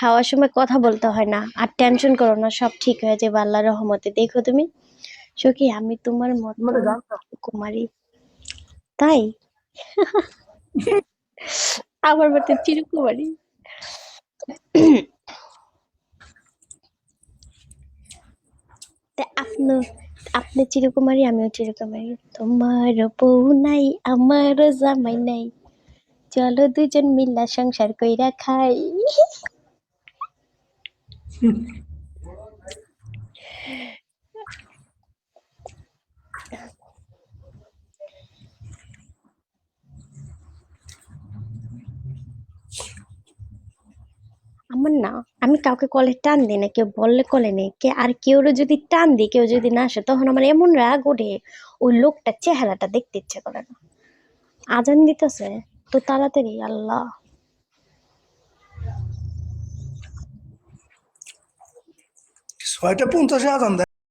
খাওয়ার সময় কথা বলতে হয় না, আর টেনশন করো না, সব ঠিক হয়ে যাবে আল্লাহর রহমতে। দেখো তুমি সখী, আমি তোমার মতো মানে জানতাম। কুমারী, তাই আমার মতো চিরকুমারী। তা আপনি, আপনি চিরকুমারী, আমিও চিরকুমারী। তোমার বউ নাই, আমার জামাই নাই, চলো দুজন মিল্লা সংসার কইরা খাই। আমার না, আমি কাউকে কলে টান দিই না, কেউ বললে কলে নেই কে, আর কেউ যদি টান দিই, কেউ যদি না আসে, তখন আমার এমন রাগ ওঠে, ওই লোকটার চেহারাটা দেখতে ইচ্ছে করে না। আজান দিতেছে তো তাড়াতাড়ি, আল্লাহ। 6টা 50 আজান দেয়।